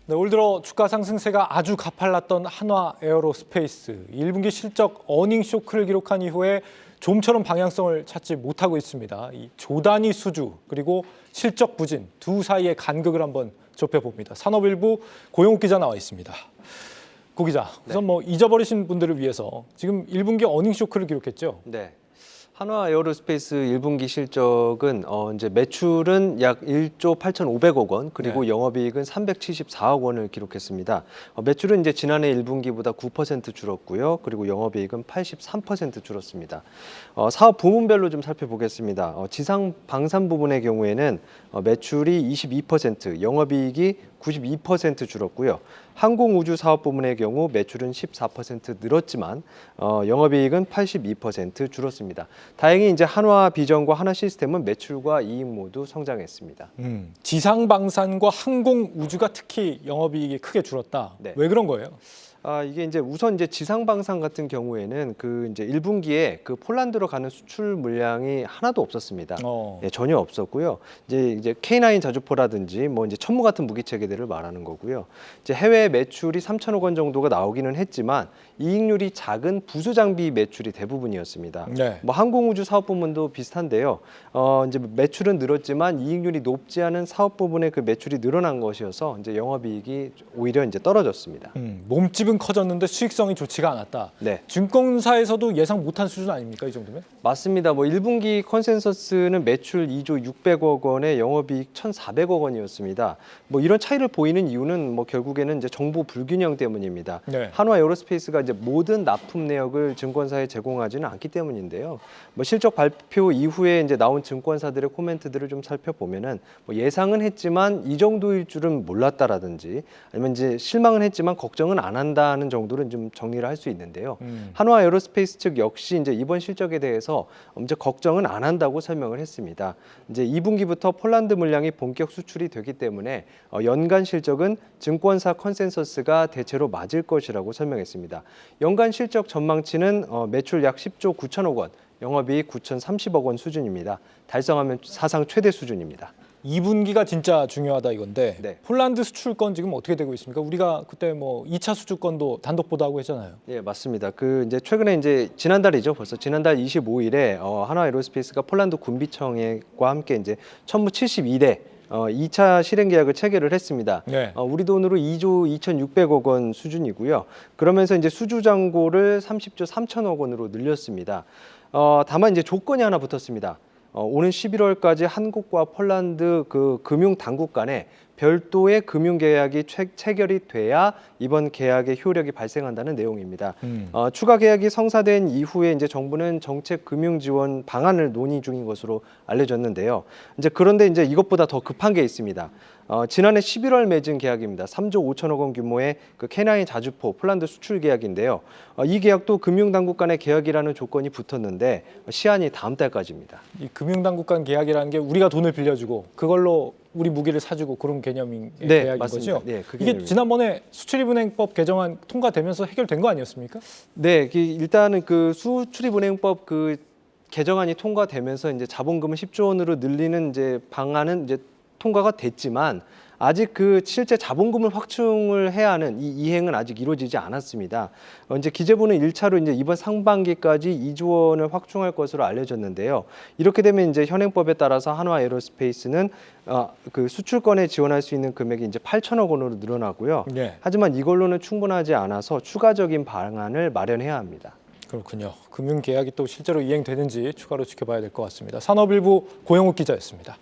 네, 올 들어 주가 상승세가 아주 가팔랐던 한화 에어로스페이스 1분기 실적 어닝 쇼크를 기록한 이후에 좀처럼 방향성을 찾지 못하고 있습니다. 이 조단위 수주 그리고 실적 부진 두 사이의 간극을 한번 좁혀봅니다. 산업일보 고영욱 기자 나와 있습니다. 고 기자, 우선 뭐 잊어버리신 분들을 위해서 지금 1분기 어닝 쇼크를 기록했죠? 네. 한화 에어로스페이스 1분기 실적은 이제 매출은 약 1조 8,500억 원, 그리고 영업이익은 374억 원을 기록했습니다. 매출은 이제 지난해 1분기보다 9% 줄었고요. 그리고 영업이익은 83% 줄었습니다. 사업 부문별로 좀 살펴보겠습니다. 지상 방산 부분의 경우에는 매출이 22%, 영업이익이 92% 줄었고요. 항공우주 사업 부문의 경우 매출은 14% 늘었지만 영업이익은 82% 줄었습니다. 다행히 이제 한화비전과 한화시스템은 매출과 이익 모두 성장했습니다. 지상방산과 항공우주가 특히 영업이익이 크게 줄었다. 네. 왜 그런 거예요? 이게 이제 우선 이제 지상방산 같은 경우에는 그 이제 1분기에 그 폴란드로 가는 수출 물량이 하나도 없었습니다. 예, 전혀 없었고요. 이제 K9 자주포라든지 뭐 이제 천무 같은 무기 체계들을 말하는 거고요. 이제 해외 매출이 3천억 원 정도가 나오기는 했지만 이익률이 작은 부수 장비 매출이 대부분이었습니다. 네. 뭐 항공우주 사업 부문도 비슷한데요. 이제 매출은 늘었지만 이익률이 높지 않은 사업 부분의 그 매출이 늘어난 것이어서 이제 영업이익이 오히려 이제 떨어졌습니다. 몸집은 커졌는데 수익성이 좋지가 않았다. 네. 증권사에서도 예상 못한 수준 아닙니까, 이 정도면? 맞습니다. 뭐 1분기 컨센서스는 매출 2조 600억 원에 영업이익 1,400억 원이었습니다. 뭐 이런 차이를 보이는 이유는 뭐 결국에는 이제 정보 불균형 때문입니다. 네. 한화 에어로스페이스가 이제 모든 납품 내역을 증권사에 제공하지는 않기 때문인데요. 뭐 실적 발표 이후에 이제 나온 증권사들의 코멘트들을 좀 살펴보면은 뭐 예상은 했지만 이 정도일 줄은 몰랐다라든지 아니면 이제 실망은 했지만 걱정은 안 한다는 정도는 좀 정리를 할 수 있는데요. 한화 에어로스페이스 측 역시 이제 이번 실적에 대해서 이제 걱정은 안 한다고 설명을 했습니다. 이제 2분기부터 폴란드 물량이 본격 수출이 되기 때문에 연간 실적은 증권사 컨센서스가 대체로 맞을 것이라고 설명했습니다. 연간 실적 전망치는 매출 약 10조 9천억 원, 영업이익 9,030억 원 수준입니다. 달성하면 사상 최대 수준입니다. 2분기가 진짜 중요하다 이건데 네. 폴란드 수출권 지금 어떻게 되고 있습니까? 우리가 그때 뭐 2차 수출권도 단독 보도하고 했잖아요. 예, 맞습니다. 그 이제 최근에 이제 지난달이죠. 벌써 지난달 25일에 한화 에어로스페이스가 폴란드 군비청과 함께 이제 천무 72대 2차 실행 계약을 체결을 했습니다. 네. 우리 돈으로 2조 2,600억 원 수준이고요. 그러면서 이제 수주 잔고를 30조 3천억 원으로 늘렸습니다. 다만 이제 조건이 하나 붙었습니다. 오는 11월까지 한국과 폴란드 그 금융 당국 간에 별도의 금융 계약이 체결이 돼야 이번 계약의 효력이 발생한다는 내용입니다. 추가 계약이 성사된 이후에 이제 정부는 정책 금융 지원 방안을 논의 중인 것으로 알려졌는데요. 이제 그런데 이제 이것보다 더 급한 게 있습니다. 지난해 11월 맺은 계약입니다. 3조 5천억 원 규모의 그 K9 자주포 폴란드 수출 계약인데요. 이 계약도 금융당국 간의 계약이라는 조건이 붙었는데 시한이 다음 달까지입니다. 이 금융당국 간 계약이라는 게 우리가 돈을 빌려주고 그걸로 우리 무기를 사주고 그런 개념인 네, 계약인 맞습니다. 거죠? 네, 그 이게 개념입니다. 지난번에 수출입은행법 개정안 통과되면서 해결된 거 아니었습니까? 네, 일단은 그 수출입은행법 그 개정안이 통과되면서 이제 자본금을 10조 원으로 늘리는 이제 방안은 이제 통과가 됐지만 아직 그 실제 자본금을 확충을 해야 하는 이 이행은 아직 이루어지지 않았습니다. 이제 기재부는 1차로 이제 이번 상반기까지 2조 원을 확충할 것으로 알려졌는데요. 이렇게 되면 이제 현행법에 따라서 한화 에어로스페이스는 그 수출권에 지원할 수 있는 금액이 이제 8천억 원으로 늘어나고요. 네. 하지만 이걸로는 충분하지 않아서 추가적인 방안을 마련해야 합니다. 그렇군요. 금융 계약이 또 실제로 이행되는지 추가로 지켜봐야 될 것 같습니다. 산업일보 고영욱 기자였습니다.